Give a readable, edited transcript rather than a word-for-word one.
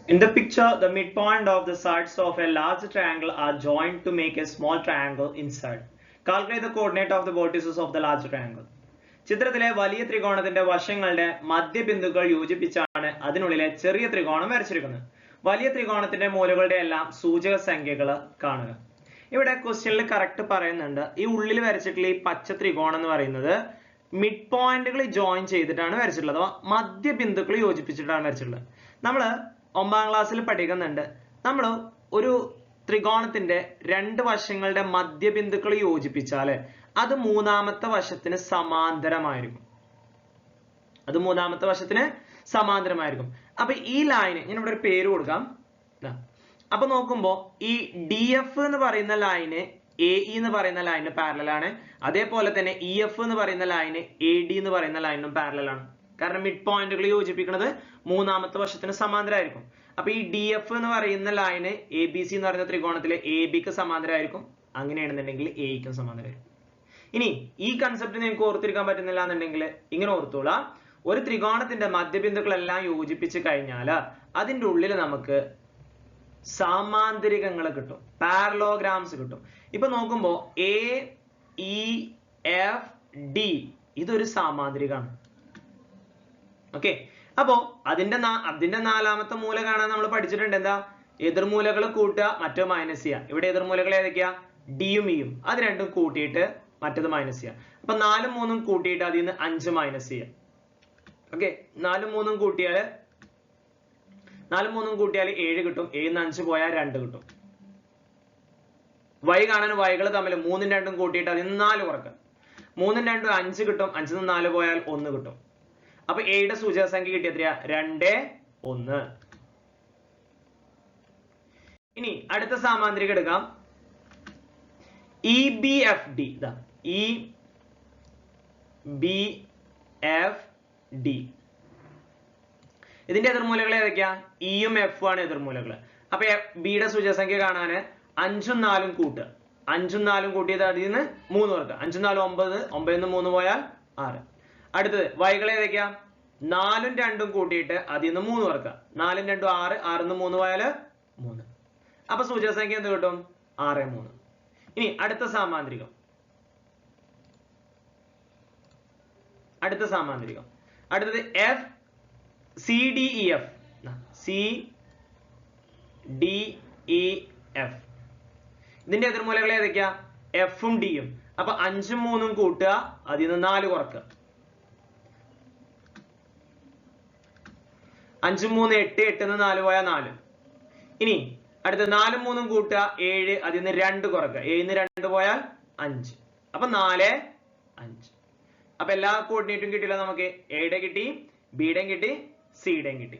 In the picture, the midpoint of the sides of a large triangle are joined to make a small triangle inside. Calculate the coordinate of the vertices of the large triangle. ചിത്രത്തിലെ വലിയ ത്രികോണത്തിന്റെ വശങ്ങളുടെ മധ്യബിന്ദുക്കൾ യോജിപ്പിച്ചാണ് അതിനുള്ളിലെ ചെറിയ ത്രികോണം വരച്ചിരിക്കുന്നത്. വലിയ ത്രികോണത്തിന്റെ മൂലകളുടെ എല്ലാം സൂചക സംഖ്യകൾ കാണുക. ഇവിടെ ക്വസ്റ്റ്യനിൽ കറക്റ്റ് പറയുന്നുണ്ട്, ഈ ഉള്ളിൽ വരച്ചിട്ടുള്ള ഈ പച്ച ത്രികോണം എന്ന് പറയുന്നത് മിഡ് പോയിന്റുകൾ ജോയിൻ ചെയ്തിട്ടാണ് വരച്ചിട്ടുള്ളത്, അഥവാ മധ്യബിന്ദുക്കൾ യോജിപ്പിച്ചിട്ടാണ് വരച്ചിട്ടുള്ളത്. നമ്മൾ 9ാം ക്ലാസ്സിൽ പഠിക്കുന്നുണ്ട്, നമ്മൾ ഒരു ത്രികോണത്തിന്റെ രണ്ട് വശങ്ങളുടെ മധ്യബിന്ദുക്കൾ യോജിപ്പിച്ചാൽ അത് മൂന്നാമത്തെ വശത്തിന് സമാന്തരമായിരിക്കും. അപ്പൊ ഈ ലൈന് ഞാൻ ഇവിടെ ഒരു പേര് കൊടുക്കാം. അപ്പൊ നോക്കുമ്പോ ഈ ഡി എഫ് എന്ന് പറയുന്ന ലൈന് എ ഇ എന്ന് പറയുന്ന ലൈനിന് പാരലൽ ആണ്. അതേപോലെ തന്നെ ഇ എഫ് എന്ന് പറയുന്ന ലൈന് എ ഡി എന്ന് പറയുന്ന ലൈനും പാരലൽ ആണ്. കാരണം മിഡ് പോയിന്റുകൾ യോജിപ്പിക്കുന്നത് മൂന്നാമത്തെ വശത്തിന് സമാന്തരമായിരിക്കും. അപ്പൊ ഈ ഡി എഫ് എന്ന് പറയുന്ന ലൈന് എ ബി സി എന്ന് പറയുന്ന ത്രികോണത്തിലെ എ ബിക്ക് സമാന്തരമായിരിക്കും. അങ്ങനെയാണെന്നുണ്ടെങ്കിൽ എക്കും സമാന്തരമായിരിക്കും. ഇനി ഈ കൺസെപ്റ്റ് നിങ്ങൾക്ക് ഓർത്തിരിക്കാൻ പറ്റുന്നില്ല എന്നുണ്ടെങ്കിൽ ഇങ്ങനെ ഓർത്തോളാം, ഒരു ത്രികോണത്തിന്റെ മധ്യബിന്ദുക്കളെല്ലാം യോജിപ്പിച്ച് കഴിഞ്ഞാൽ അതിന്റെ ഉള്ളിൽ നമുക്ക് സമാന്തരികങ്ങൾ കിട്ടും, പാരലോഗ്രാംസ് കിട്ടും. ഇപ്പൊ നോക്കുമ്പോ എ ഇ എഫ് ഡി ഇതൊരു സാമാന്തരികമാണ്. ഓക്കെ, അപ്പോ അതിന്റെ നാലാമത്തെ മൂല കാണാൻ നമ്മൾ പഠിച്ചിട്ടുണ്ട്. എന്താ? എതിർമൂലകൾ കൂട്ടുക, മറ്റോ മൈനസ് ചെയ്യുക. ഇവിടെ എതിർമൂലകൾ ഏതൊക്കെയാ? ഡിയും ഇയും. അത് രണ്ടും കൂട്ടിയിട്ട് മറ്റത് മൈനസ് ചെയ്യുക. അപ്പൊ 4ഉം 3ഉം കൂട്ടിയിട്ട് അതിൽ നിന്ന് 5 മൈനസ് ചെയ്യുക. ഓക്കെ, 4ഉം 3ഉം കൂട്ടിയാൽ 7 കിട്ടും. 7ന്ന് 5 പോയാൽ 2 കിട്ടും. y കാണാൻ വൈകൾ തമ്മിൽ 3ഉം 2ഉം കൂട്ടിയിട്ട് അതിൽ നിന്ന് 4 കുറക്കുക. 3ഉം 2ഉം 5 കിട്ടും. 5ന്ന് 4 പോയാൽ 1 കിട്ടും. അപ്പൊ എയുടെ സൂചക സംഖ്യ കിട്ടിയ എത്രയാ? 2, 1. ഇനി അടുത്ത സാമാന്തരിക എടുക്കാം. E B F D. E B F D ഇതിന്റെ എതിർമൂലകൾ ഏതൊക്കെയാ? ഇയും എഫ് ആണ് എതിർമൂലകൾ. അപ്പൊ ബിയുടെ സൂചക സംഖ്യ കാണാന് 5ഉം 4ഉം കൂട്ടുക. 5ഉം 4ഉം കൂട്ടിയത് അതിൽ നിന്ന് 3 കുറക്കുക. 5ഉം 4ഉം 9, 9ന്ന് 3 പോയാൽ 6. അടുത്തത് വൈകൾ ഏതൊക്കെയാ? 4ഉം 2ഉം കൂട്ടിയിട്ട് അതിൽ നിന്ന് 3 കുറക്കുക. 4ഉം 2ഉം 6, 6ന്ന് 3 പോയാൽ 3. അപ്പൊ സൂചക സംഖ്യ എന്ത് കിട്ടും? 6, 3. ഇനി അടുത്ത സാമാന്തരികം. അടുത്തത് F C D E F. ഇതിന്റെ എതിർമൂലകൾ ഏതൊക്കെയാ? എഫും ഡിയും. അപ്പൊ 5ഉം 3ഉം കൂട്ടുക, അതിൽ നിന്ന് 4 കുറക്കുക. 5ഉം 3ഉം 8, 8ന്ന് 4 പോയാൽ 4. ഇനി അടുത്ത 4ഉം 3ഉം കൂട്ടുക, 7, അതിൽ നിന്ന് 2 കുറക്കുക. 7ന്ന് 2 പോയാൽ 5. അപ്പൊ 4, 5. അപ്പൊ എല്ലാ കോർഡിനേറ്റും കിട്ടിയില്ല നമുക്ക്. എയുടെ കിട്ടി, ബിയുടെയും കിട്ടി, സിയുടെയും കിട്ടി.